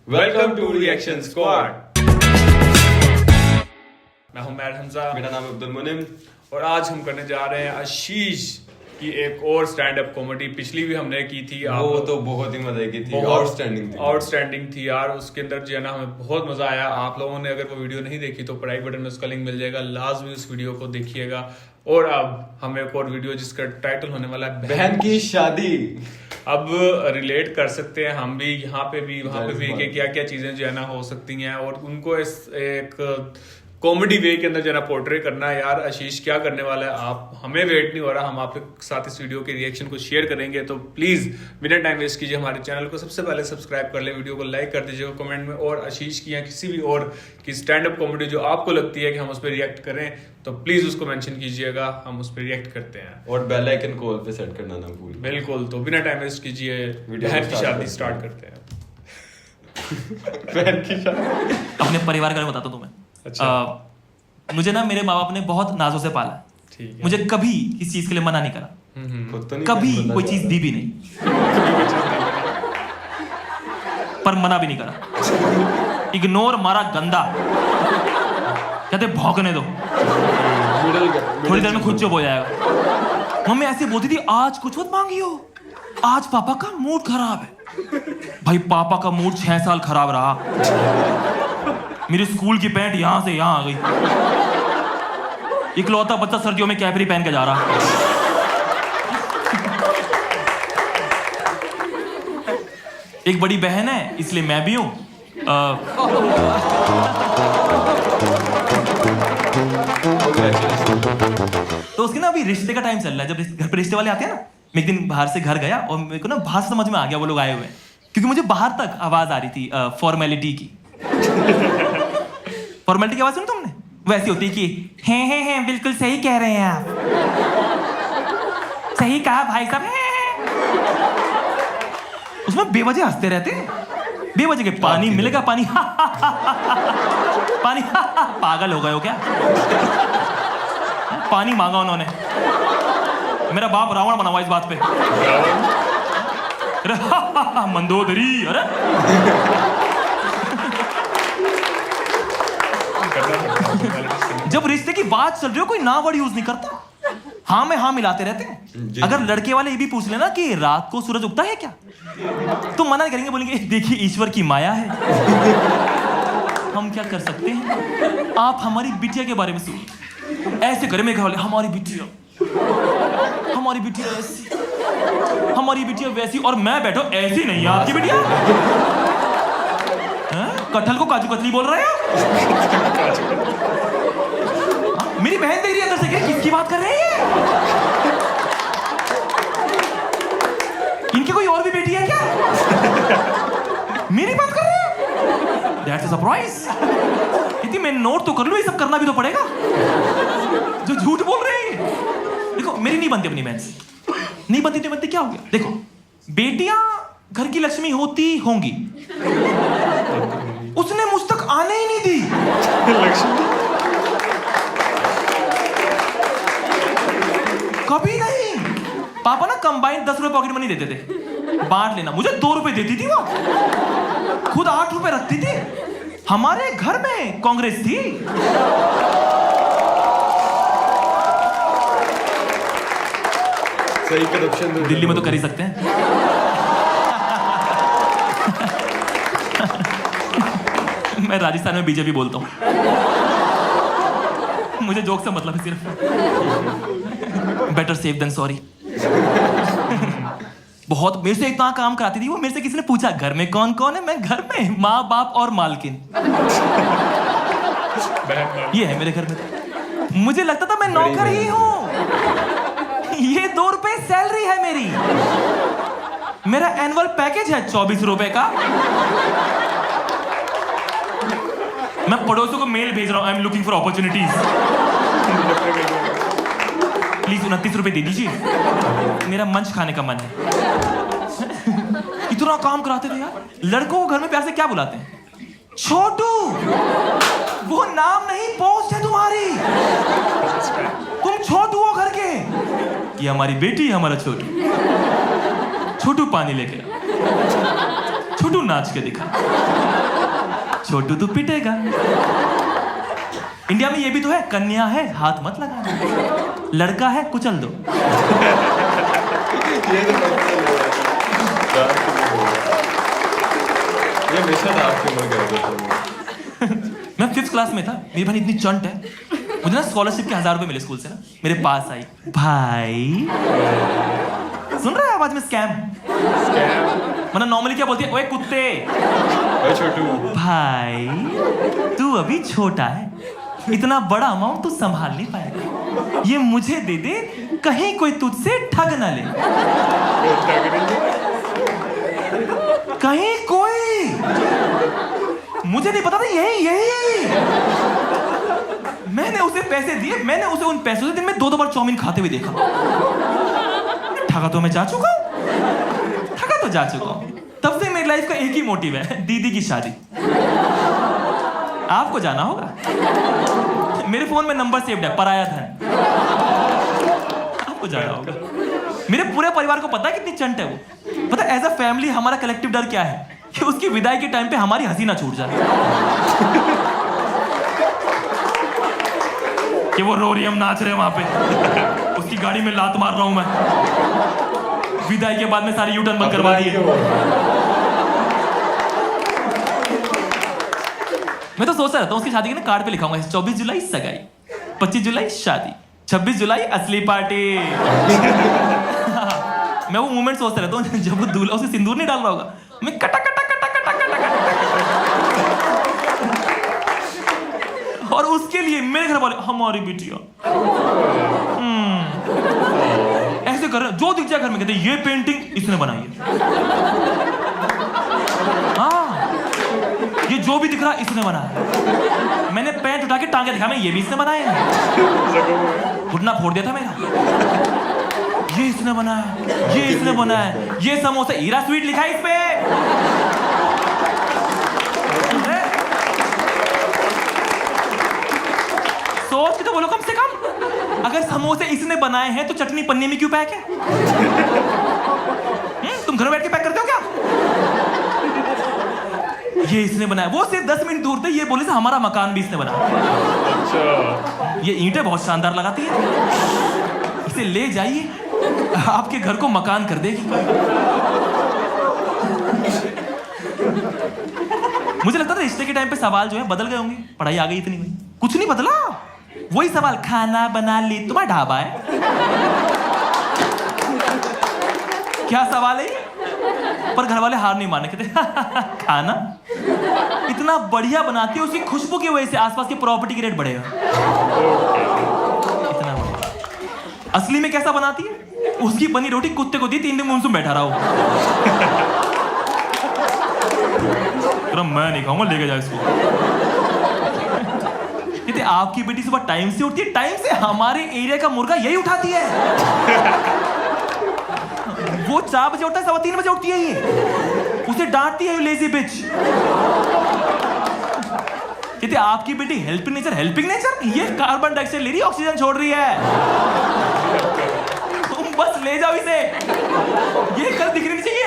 Welcome to reaction squad. मैं हूं mad Hamza, मेरा नाम अब्दुल मुनिम और आज हम करने जा रहे हैं आशीष की एक और स्टैंड अप कॉमेडी। पिछली भी हमने की थी, वो तो बहुत ही मजे की थी, आउटस्टैंडिंग थी यार। उसके अंदर जो है ना हमें बहुत मजा आया। आप लोगों ने अगर वो वीडियो नहीं देखी तो ऊपर आई बटन में उसका लिंक मिल जाएगा, लाजमी उस वीडियो को देखिएगा। और अब हमें एक और वीडियो जिसका टाइटल होने वाला है बहन की शादी। अब रिलेट कर सकते हैं हम भी यहाँ पे भी वहां पे भी कि क्या क्या चीजें जो है ना हो सकती हैं, और उनको इस एक कॉमेडी वे के अंदर जो है ना पोर्ट्रे करना है। यार आशीष क्या करने वाला है, आप हमें वेट नहीं हो रहा, हम आपके साथ इस वीडियो के रिएक्शन को शेयर करेंगे। तो प्लीज बिना टाइम वेस्ट कीजिए हमारे चैनल को सबसे पहले सब्सक्राइब कर ले, वीडियो को लाइक कर दीजिएगा कमेंट में, और आशीष की या किसी भी और की स्टैंड अप कॉमेडी जो आपको लगती है कि हम उस पर रिएक्ट करें तो प्लीज उसको मेंशन कीजिएगा, हम उस पर रिएक्ट करते हैं। और बेल आइकन कॉल पे सेट करना ना भूलिए। बिल्कुल, तो बिना टाइम वेस्ट कीजिए बहन की शादी स्टार्ट करते हैं। बहन की शादी अपने परिवार का बताता हूँ तुम्हें। अच्छा। मुझे ना मेरे माँ बाप ने बहुत नाजों से पाला है। ठीक है। मुझे कभी किसी चीज के लिए मना नहीं करा, खुद तो नहीं कभी करना कोई चीज चाहता। दी भी नहीं, पर मना भी नहीं करा। इग्नोर मारा गंदा, कहते भौंकने दो, थोड़ी देर में खुद चुप हो जाएगा। मम्मी ऐसे बोलती थी आज कुछ मत मांगियो, आज पापा का मूड खराब है। भाई पापा का मूड 6 साल खराब रहा। मेरी स्कूल की पैंट यहां से यहां आ गई। इकलौता बच्चा सर्दियों में कैपरी पहन के जा रहा। एक बड़ी बहन है इसलिए मैं भी हूं। तो उसके ना अभी रिश्ते का टाइम चल रहा है। जब घर पे रिश्ते वाले आते हैं ना, मैं एक दिन बाहर से घर गया और मेरे को ना बाहर समझ में आ गया वो लोग आए हुए हैं, क्योंकि मुझे बाहर तक आवाज आ रही थी फॉर्मेलिटी की। फॉर्मेलिटी की आवाज सुनी तुमने? वैसी होती है कि हैं बिल्कुल सही कह रहे हैं आप, सही कहा भाई साहब। उसमें बेवजह हंसते रहते हैं, बेवजह के पानी मिलेगा, पानी पानी पागल हो गए हो क्या? पानी मांगा उन्होंने, मेरा बाप रावण बना हुआ इस बात पे। अरे मंदोदरी, अरे जब रिश्ते की बात चल रही हो कोई ना वर्ड यूज नहीं करता, हाँ में हाँ मिलाते रहते हैं। अगर लड़के वाले ये भी पूछ लेना कि रात को सूरज उगता है क्या, तो मना करेंगे, बोलेंगे देखिए ईश्वर की माया है। हम क्या कर सकते हैं? आप हमारी बिटिया के बारे में सुनिए, ऐसे करे मेरे घर वाले, हमारी बिटिया ऐसी, हमारी बिटिया वैसी, और मैं बैठो ऐसी नहीं है आपकी बिटिया। कटहल को काजू कतली बोल रहे हैं? मेरी बहन देख रही है अंदर से, किसकी बात कर रहे हैं? इनकी कोई और भी बेटी है क्या? मेरी बात कर रहे हैं? That's a surprise। इतनी मैं नोट तो कर लूं, ये सब करना भी तो पड़ेगा जो झूठ बोल रहे हैं। देखो मेरी नहीं बनती अपनी बहन से, नहीं बनती क्या हो गया? देखो बेटियां घर की लक्ष्मी होती होंगी, उसने मुझ तक आने ही नहीं दी। कभी नहीं। पापा ना कंबाइंड 10 रुपए पॉकेट मनी देते थे, बांट लेना। मुझे 2 रुपए देती थी वो, खुद 8 रुपए रखती थी। हमारे घर में कांग्रेस थी। सही करप्शन दिल्ली में तो कर ही सकते हैं। मैं राजस्थान में बीजेपी बोलता हूँ, मुझे जोक से मतलब है सिर्फ। Better safe than sorry. बहुत मेरे से इतना काम कराती थी वो। मेरे से किसी ने पूछा घर में कौन कौन है, मैं घर में माँ बाप और मालकिन, ये है मेरे घर में। मुझे लगता था मैं नौकर ही हूँ। ये 2 रुपए सैलरी है मेरी। मेरा एनुअल पैकेज है 24 रुपए का। मैं पड़ोसियों को मेल भेज रहा हूं, I am looking for opportunities, please 29 रुपए दे दीजिए, मेरा मंच खाने का मन है। इतना काम कराते थे यार। लड़कों को घर में प्यार से क्या बुलाते हैं? छोटू। वो नाम नहीं, पोस्ट है तुम्हारी। तुम छोटू हो घर के। ये हमारी बेटी है, हमारा छोटू। छोटू पानी लेके, छोटू नाच के दिखा। छोटू तू पिटेगा। इंडिया में ये भी तो है, कन्या है हाथ मत लगाना, लड़का है कुचल दो। ये हमेशा डार्क ह्यूमर करते थे। मैं 5th क्लास में था, मेरी बहन इतनी चंट है, मुझे ना स्कॉलरशिप के 1000 रुपए मिले स्कूल से ना, मेरे पास आई, भाई सुन रहा है आवाज में स्कैम? मतलब नॉर्मली क्या बोलती है, ओए कुत्ते, ओए छोटू, भाई तू अभी छोटा है, इतना बड़ा अमाउंट तू संभाल नहीं पाएगा, ये मुझे दे दे, कहीं कोई तुझसे ठग ना ले। कहीं कोई, मुझे नहीं पता था यही। मैंने उसे पैसे दिए, मैंने उसे उन पैसों से दिन में 2 बार चाउमीन खाते हुए देखा। ठगा तो मैं जा चुका हूं, तब से मेरी लाइफ का एक ही मोटिव है, दीदी की शादी। आपको जाना होगा, मेरे फोन में नंबर सेव्ड है, पराया धन। आपको जाना होगा। मेरे पूरे परिवार को पता है कितनी चंट है वो। पता है एज अ फैमिली हमारा कलेक्टिव डर क्या है, कि उसकी विदाई के टाइम पे हमारी हंसी ना छूट जाए, कि वो रो रही, हम नाच रहे हैं वहां पे, उसकी गाड़ी में लात मार रहा हूं मैं, विदाई के बाद में सारी यूटर्न बंद करवा दिए। मैं तो सोच रहा था उसकी शादी के ना कार्ड पे लिखाऊंगा 24 जुलाई सगाई, 25 जुलाई शादी, 26 जुलाई असली पार्टी। मैं वो मोमेंट सोचता रहता हूँ जब वो दूल्हा उसे सिंदूर नहीं डाल रहा होगा, मैं कटा कटा कटा कटा कटा कटा और उसके लिए मेरे घर वाले हमारी बेटियां ऐसे कर रहे, जो दिख जाए घर में कहते ये पेंटिंग इसने बनाई है, हाँ ये जो भी दिख रहा इसने बनाया। मैंने पैंट उठा के टांगे दिखा, मैं ये भी इसने बनाया है, घुटना फोड़ दिया था मेरा, ये इसने बनाया, ये इसने बनाया, ये समोसा हीरा स्वीट लिखा है इस पे। सोच के तो बोलो कम से कम, अगर समोसे इसने बनाए हैं तो चटनी पन्नी में क्यों पैक है? तुम घर में बैठ के पैक करते हो क्या? ये इसने बनाया, वो सिर्फ 10 मिनट दूर थे, ये बोले से हमारा मकान भी इसने बनाया। अच्छा। ये ईंटें बहुत शानदार लगाती है, इसे ले जाइए, आपके घर को मकान कर देगी। मुझे लगता था रिश्ते के टाइम पे सवाल जो है बदल गए होंगे, पढ़ाई आ गई इतनी हुई, कुछ नहीं बदला, वही सवाल, खाना बना ली, तुम्हारा ढाबा है? क्या सवाल है? पर घर वाले हार नहीं माने, कहते खाना इतना बढ़िया बनाती है, उसकी खुशबू की वजह से आसपास की प्रॉपर्टी की रेट बढ़ेगा। इतना बढ़िया। असली में कैसा बनाती है? उसकी बनी रोटी कुत्ते को दी, 3 दिन मुंह बैठा रहा हो। मैं नहीं खाऊंगा, लेके जाओ इसको। कहते आपकी बेटी सुबह टाइम से उठती है, टाइम से हमारे एरिया का मुर्गा यही उठाती है। वो 4 बजे उठता है, 3:15 बजे उठती है ये, उसे डांटती है लेजी बिच। कहते आपकी बेटी हेल्पिंग नेचर, ये कार्बन डाइऑक्साइड ले रही है, ऑक्सीजन छोड़ रही है, तुम बस ले जाओ इसे, ये कल दिखनी नहीं चाहिए।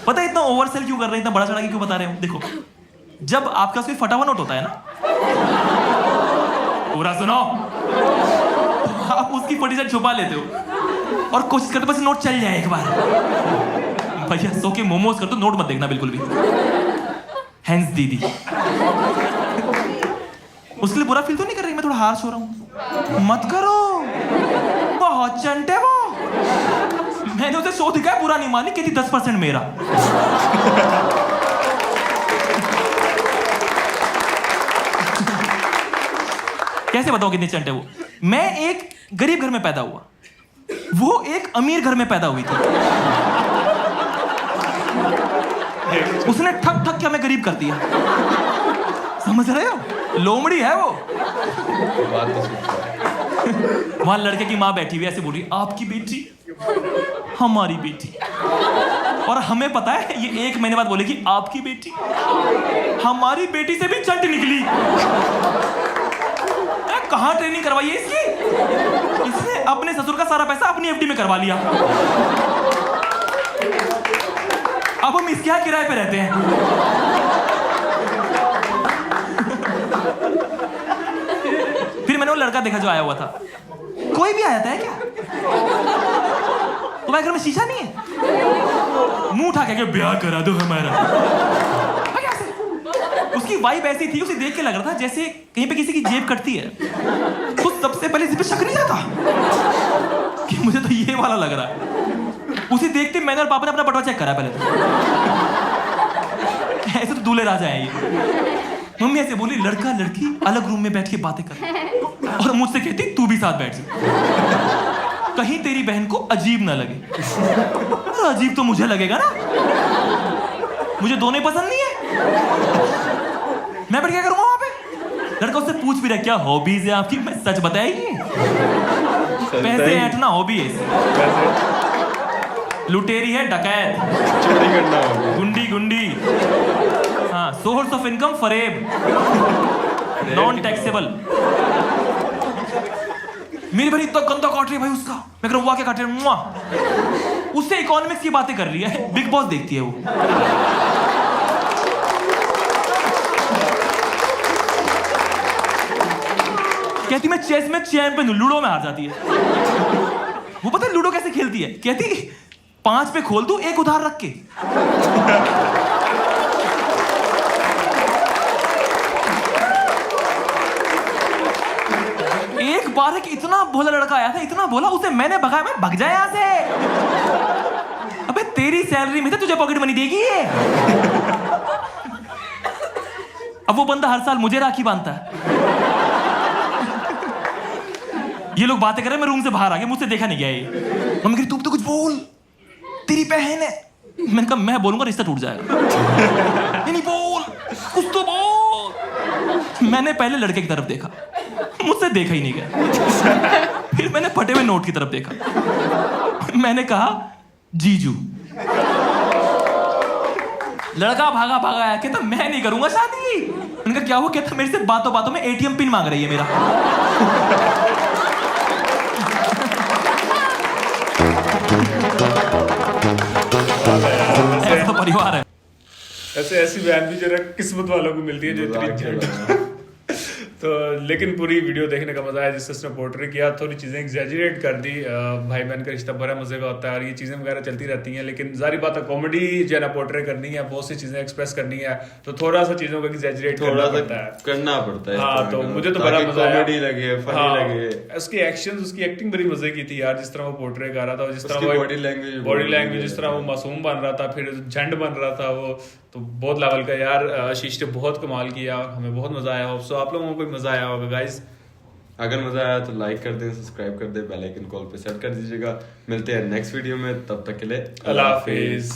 पता है इतना ओवरसेल क्यों कर रहे हैं, इतना बड़ा चढ़ा के क्यों बता रहे हो? देखो, जब आपका कोई फटा हुआ नोट होता है ना, पूरा सुनो, आप उसकी फटी से छुपा लेते हो और कोशिश करते बस नोट चल जाए एक बार। भैया सो के मोमोज कर दो, नोट मत देखना बिल्कुल भी। हैंस दीदी उसके लिए बुरा फील तो नहीं कर रही, मैं थोड़ा हार्श हो रहा हूं, मत करो, बहुत चंटे वो। मैंने उसे शो दिखाया, बुरा नहीं मानी, कहती 10% मेरा। कैसे बताओ कितने चंटे वो? मैं एक गरीब घर में पैदा हुआ, वो एक अमीर घर में पैदा हुई थी। उसने ठक ठक के हमें गरीब कर दिया, समझ रहे हो? लोमड़ी है वो। वहां लड़के की माँ बैठी हुई ऐसे बोल रही, आपकी बेटी हमारी बेटी, और हमें पता है ये 1 महीने बाद बोलेगी आपकी बेटी हमारी बेटी से भी चंट निकली। कहां ट्रेनिंग करवाई है इसकी? इसने अपने ससुर का सारा पैसा अपनी एफडी में करवा लिया। अब हम इसके यहाँ किराए पे रहते हैं। फिर मैंने वो लड़का देखा जो आया हुआ था। कोई भी आ जाता है क्या? तुम्हारे घर में शीशा नहीं है? मुंह उठा के ब्याह करा दो हमारा। उसकी वाइब ऐसी थी, उसे देख के लग रहा था जैसे कहीं पे किसी की जेब कटती है। तो सबसे पहले इस पे शक नहीं आता कि मुझे तो ये वाला लग रहा है। उसे देखते मैंने और पापा ने अपना बटवा चेक करा पहले तो। ऐसे तो दूल्हे राजा है ये। मम्मी ऐसे बोली लड़का लड़की अलग रूम में बैठ के बातें कर, और मुझसे कहती तू भी साथ बैठ जा, कहीं तेरी बहन को अजीब ना लगे। अजीब तो मुझे लगेगा ना, मुझे दोनों पसंद नहीं है। मैं बैठ क्या करूंगा वहां पे? लड़का उससे पूछ भी रहा क्या हॉबीज है आपकी। मैं सच बताएगी, पैसे ऐंठना हॉबी है, लुटेरी है, डकैत, चोरी करना होगा, गुंडी गुंडी। हाँ, सोर्स ऑफ इनकम फरेब, नॉन टैक्सेबल। मेरी बड़ी इतना गंदा काट रही है भाई उसका। मैं कह रहा हूँ क्या काट रही है? उससे इकोनॉमिक्स की बातें कर रही है, बिग बॉस देखती है वो। कहती मैं चेस में चैंपियन हूं, लूडो में हार जाती है। वो पता है लूडो कैसे खेलती है? कहती 5 पे खोल दूं, 1 उधार रख के। एक बार एक इतना भोला लड़का आया था, इतना भोला, उसे मैंने भगाया। मैं भग जाए यहां से। अबे तेरी सैलरी में से तुझे पॉकेट मनी देगी ये। अब वो बंदा हर साल मुझे राखी बांधता है। ये लोग बातें कर रहे हैं, मैं रूम से बाहर आ गया, मुझसे देखा नहीं गया ये। मम्मी कह तू तो कुछ बोल, तेरी बहन है। मैंने कहा मैं बोलूंगा रिश्ता टूट जाएगा। नहीं बोल, कुछ तो बोल। मैंने पहले लड़के की तरफ देखा, मुझसे देखा ही नहीं गया। फिर मैंने फटे हुए नोट की तरफ देखा, मैंने कहा जीजू। लड़का भागा भागा आया, कहता मैं नहीं करूंगा शादी। मैंने कहा क्या हुआ? कहता मेरे से बातों बातों में एटीएम पिन मांग रही है मेरा। ऐसा तो परिवार है। ऐसी बहन भी जरा किस्मत वालों को मिलती है जो इतनी तो। लेकिन पूरी वीडियो देखने का मजा आया, जिससे उसने पोर्ट्रे किया। थोड़ी चीजें एग्जैजरेट कर दी। भाई बहन का रिश्ता बड़ा मजे का होता है और ये चीजें वगैरह चलती रहती हैं, लेकिन जारी बात है कॉमेडी जो है ना पोर्ट्रे करनी है, बहुत सी चीजें एक्सप्रेस करनी है, तो थोड़ा सा चीजों को एग्जैजरेट करना पड़ता है। हाँ, तो मुझे तो बड़ा मजा आया, कॉमेडी लगे, फनी लगे। उसकी एक्शन, उसकी एक्टिंग बड़ी मजे की थी यार। जिस तरह वो पोर्ट्रे कर रहा था, जिस तरह वो बॉडी लैंग्वेज, जिस तरह वो मासूम बन रहा था, फिर झंड बन रहा था वो, तो बहुत लेवल का यार। आशीष ने बहुत कमाल किया, हमें बहुत मजा आया। सो आप लोगों को भी मजा आया होगा गाइस। अगर मजा आया तो लाइक कर दें, सब्सक्राइब कर दें, बेल आइकन कॉल पे सेट कर दीजिएगा। मिलते हैं नेक्स्ट वीडियो में, तब तक के लिए अल्लाह हाफिज।